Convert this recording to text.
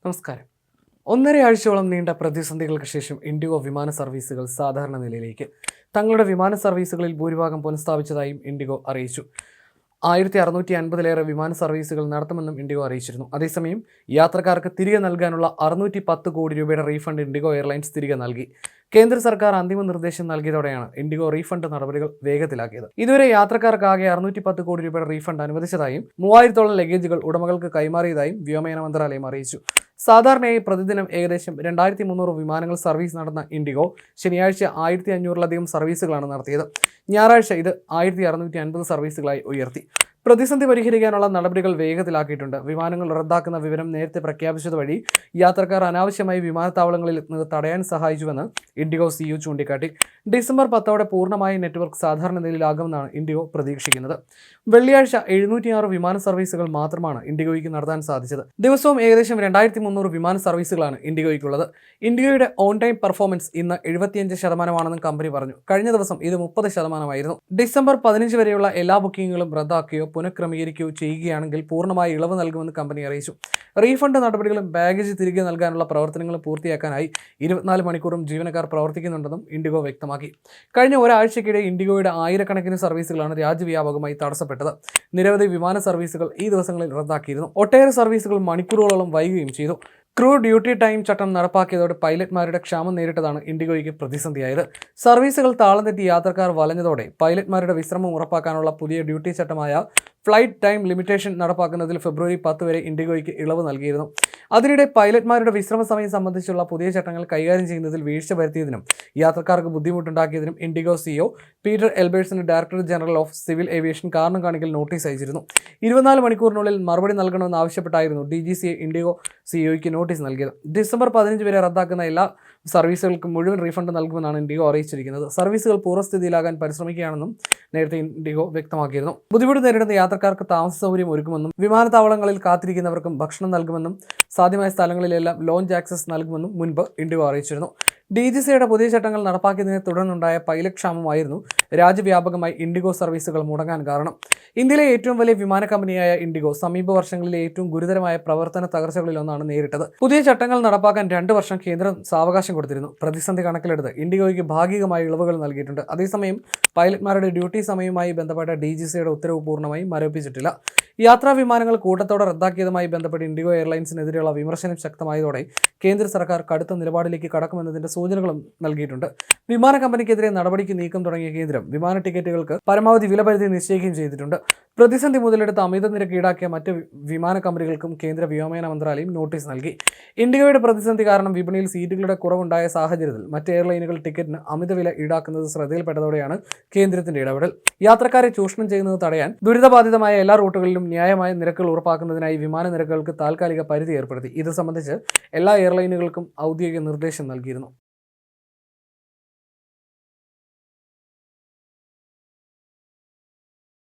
നമസ്കാരം. ഒന്നരയാഴ്ചയോളം നീണ്ട പ്രതിസന്ധികൾക്ക് ശേഷം ഇൻഡിഗോ വിമാന സർവീസുകൾ സാധാരണ നിലയിലേക്ക്. തങ്ങളുടെ വിമാന സർവീസുകളിൽ ഭൂരിഭാഗം പുനഃസ്ഥാപിച്ചതായും ഇൻഡിഗോ അറിയിച്ചു. 1650-ലേറെ വിമാന സർവീസുകൾ നടത്തുമെന്നും ഇൻഡിഗോ അറിയിച്ചിരുന്നു. അതേസമയം യാത്രക്കാർക്ക് തിരികെ നൽകാനുള്ള 610 കോടി രൂപയുടെ റീഫണ്ട് ഇൻഡിഗോ എയർലൈൻസ് തിരികെ നൽകി. കേന്ദ്ര സർക്കാർ അന്തിമ നിർദ്ദേശം നൽകിയതോടെയാണ് ഇൻഡിഗോ റീഫണ്ട് നടപടികൾ വേഗത്തിലാക്കിയത്. ഇതുവരെ യാത്രക്കാർക്കാകെ 610 കോടി രൂപയുടെ റീഫണ്ട് അനുവദിച്ചതായും 3000-ഓളം ലഗേജുകൾ ഉടമകൾക്ക് കൈമാറിയതായും വ്യോമയാന മന്ത്രാലയം അറിയിച്ചു. സാധാരണയായി പ്രതിദിനം ഏകദേശം 2300 വിമാനങ്ങൾ സർവീസ് നടന്ന ഇൻഡിഗോ ശനിയാഴ്ച 1500-ലധികം സർവീസുകളാണ് നടത്തിയത്. ഞായറാഴ്ച ഇത് 1650 സർവീസുകളായി ഉയർത്തി. പ്രതിസന്ധി പരിഹരിക്കാനുള്ള നടപടികൾ വേഗത്തിലാക്കിയിട്ടുണ്ട്. വിമാനങ്ങൾ റദ്ദാക്കുന്ന വിവരം നേരത്തെ പ്രഖ്യാപിച്ചതുവഴി യാത്രക്കാർ അനാവശ്യമായി വിമാനത്താവളങ്ങളിൽ എത്തുന്നത് തടയാൻ സഹായിച്ചുവെന്ന് ഇൻഡിഗോ സിഇഒ ചൂണ്ടിക്കാട്ടി. ഡിസംബർ 10 പൂർണ്ണമായി നെറ്റ്വർക്ക് സാധാരണ നിലയിലാകുമെന്നാണ് ഇൻഡിഗോ പ്രതീക്ഷിക്കുന്നത്. വെള്ളിയാഴ്ച 706 വിമാന സർവീസുകൾ മാത്രമാണ് ഇൻഡിഗോയ്ക്ക് നടത്താൻ സാധിച്ചത്. ദിവസവും ഏകദേശം 2300 വിമാന സർവീസുകളാണ് ഇൻഡിഗോയ്ക്കുള്ളത്. ഇൻഡിഗോയുടെ ഓൺ ടൈം പെർഫോമൻസ് ഇന്ന് 75% കമ്പനി പറഞ്ഞു. കഴിഞ്ഞ ദിവസം ഇത് 30%. ഡിസംബർ 15 വരെയുള്ള എല്ലാ ബുക്കിംഗുകളും റദ്ദാക്കുകയോ പുനഃക്രമീകരിക്കുകയോ ചെയ്യുകയാണെങ്കിൽ പൂർണ്ണമായി ഇളവ് നൽകുമെന്ന് കമ്പനി അറിയിച്ചു. റീഫണ്ട് നടപടികളും ബാഗേജ് തിരികെ നൽകാനുള്ള പ്രവർത്തനങ്ങളും പൂർത്തിയാക്കാനായി 24 മണിക്കൂറും ജീവനക്കാർ പ്രവർത്തിക്കുന്നുണ്ടെന്നും ഇൻഡിഗോ വ്യക്തമാക്കി. കഴിഞ്ഞ ഒരാഴ്ചയ്ക്കിടെ ഇൻഡിഗോയുടെ ആയിരക്കണക്കിന് സർവീസുകളാണ് രാജ്യവ്യാപകമായി തടസ്സപ്പെട്ടത്. നിരവധി വിമാന സർവീസുകൾ ഈ ദിവസങ്ങളിൽ റദ്ദാക്കിയിരുന്നു. ഒട്ടേറെ സർവീസുകൾ മണിക്കൂറുകളോളം വൈകുകയും ചെയ്തു. ക്രൂ ഡ്യൂട്ടി ടൈം ചട്ടം നടപ്പാക്കിയതോടെ പൈലറ്റ്മാരുടെ ക്ഷാമം നേരിട്ടതാണ് ഇൻഡിഗോയ്ക്ക് പ്രതിസന്ധിയായത്. സർവീസുകൾ താളം തെറ്റി യാത്രക്കാർ വലഞ്ഞതോടെ പൈലറ്റ്മാരുടെ വിശ്രമം ഉറപ്പാക്കാനുള്ള പുതിയ ഡ്യൂട്ടി ചട്ടമായ ഫ്ലൈറ്റ് ടൈം ലിമിറ്റേഷൻ നടപ്പാക്കുന്നതിൽ ഫെബ്രുവരി 10 വരെ ഇൻഡിഗോയ്ക്ക് ഇളവ് നൽകിയിരുന്നു. അതിനിടെ പൈലറ്റ്മാരുടെ വിശ്രമ സമയം സംബന്ധിച്ചുള്ള പുതിയ ചട്ടങ്ങൾ കൈകാര്യം ചെയ്യുന്നതിൽ വീഴ്ച വരുത്തിയതിനും യാത്രക്കാർക്ക് ബുദ്ധിമുട്ടുണ്ടാക്കിയതിനും ഇൻഡിഗോ സിഇഒ പീറ്റർ എൽബേഴ്സിന് director general of civil aviation കാരണം കാണിക്കൽ നോട്ടീസ് അയച്ചിരുന്നു. 24 മണിക്കൂറിനുള്ളിൽ മറുപടി നൽകണമെന്ന് ആവശ്യപ്പെട്ടായിരുന്നു DGCA ഇൻഡിഗോ സിഇഒയ്ക്ക് നോട്ടീസ് നൽകിയത്. ഡിസംബർ 15 വരെ റദ്ദാക്കുന്ന എല്ലാ സർവീസുകൾക്കും മുഴുവൻ റീഫണ്ട് നൽകുമെന്നാണ് ഇൻഡിഗോ അറിയിച്ചിരിക്കുന്നത്. സർവീസുകൾ പൂർവ്വസ്ഥിതിയിലാകാൻ പരിശ്രമിക്കുകയാണെന്നും നേരത്തെ ഇൻഡിഗോ വ്യക്തമാക്കിയിരുന്നു. ബുദ്ധിമുട്ട് നേരിടുന്ന യാത്രക്കാർക്ക് താമസ സൗകര്യം ഒരുക്കുമെന്നും വിമാനത്താവളങ്ങളിൽ കാത്തിരിക്കുന്നവർക്കും ഭക്ഷണം നൽകുമെന്നും സാധ്യമായ സ്ഥലങ്ങളിലെല്ലാം ലോഞ്ച് ആക്സസ് നൽകുമെന്നും മുൻപ് ഇൻഡിഗോ അറിയിച്ചിരുന്നു. DGCAയുടെ പുതിയ ചട്ടങ്ങൾ നടപ്പാക്കിയതിനെ തുടർന്നുണ്ടായ പൈലറ്റ് ക്ഷാമമായിരുന്നു രാജ്യവ്യാപകമായി ഇൻഡിഗോ സർവീസുകൾ മുടങ്ങാൻ കാരണം. ഇന്ത്യയിലെ ഏറ്റവും വലിയ വിമാന കമ്പനിയായ ഇൻഡിഗോ സമീപ വർഷങ്ങളിലെ ഏറ്റവും ഗുരുതരമായ പ്രവർത്തന തകർച്ചകളിലൊന്നാണ് നേരിട്ടത്. പുതിയ ചട്ടങ്ങൾ നടപ്പാക്കാൻ 2 വർഷം കേന്ദ്രം സാവകാശം കൊടുത്തിരുന്നു. പ്രതിസന്ധി കണക്കിലെടുത്ത് ഇൻഡിഗോയ്ക്ക് ഭാഗികമായ ഇളവുകൾ നൽകിയിട്ടുണ്ട്. അതേസമയം പൈലറ്റ്മാരുടെ ഡ്യൂട്ടി സമയവുമായി ബന്ധപ്പെട്ട DGCAയുടെ ഉത്തരവ് പൂർണ്ണമായും മരവിപ്പിച്ചിട്ടില്ല. യാത്രാ വിമാനങ്ങൾ കൂട്ടത്തോടെ റദ്ദാക്കിയതുമായി ബന്ധപ്പെട്ട് ഇൻഡിഗോ എയർലൈൻസിനെതിരെയുള്ള വിമർശനം ശക്തമായതോടെ കേന്ദ്ര സർക്കാർ കടുത്ത നിലപാടിലേക്ക് കടക്കുമെന്നതിന്റെ സൂചനകളും നൽകിയിട്ടുണ്ട്. വിമാന കമ്പനിക്കെതിരെ നടപടിക്ക് നീക്കം തുടങ്ങിയ കേന്ദ്രം വിമാന ടിക്കറ്റുകൾക്ക് പരമാവധി വിലപരിധി നിശ്ചയിക്കുകയും ചെയ്തിട്ടുണ്ട്. പ്രതിസന്ധി മുതലെടുത്ത് അമിത നിരക്ക് ഈടാക്കിയ മറ്റ് വിമാന കമ്പനികൾക്കും കേന്ദ്ര വ്യോമയാന മന്ത്രാലയം നോട്ടീസ് നൽകി. ഇൻഡിഗോയുടെ പ്രതിസന്ധി കാരണം വിപണിയിൽ സീറ്റുകളുടെ കുറവുണ്ടായ സാഹചര്യത്തിൽ മറ്റ് എയർലൈനുകൾ ടിക്കറ്റിന് അമിത വില ഈടാക്കുന്നത് ശ്രദ്ധയിൽപ്പെട്ടതോടെയാണ് കേന്ദ്രത്തിന്റെ ഇടപെടൽ. യാത്രക്കാരെ ചൂഷണം ചെയ്യുന്നത് തടയാൻ ദുരിതബാധിതമായ എല്ലാ റൂട്ടുകളിലും ന്യായമായ നിരക്കുകൾ ഉറപ്പാക്കുന്നതിനായി വിമാന നിരക്കുകൾക്ക് താൽക്കാലിക പരിധി ഏർപ്പെടുത്തി. ഇത് സംബന്ധിച്ച് എല്ലാ എയർലൈനുകൾക്കും ഔദ്യോഗിക നിർദ്ദേശം നൽകിയിരുന്നു.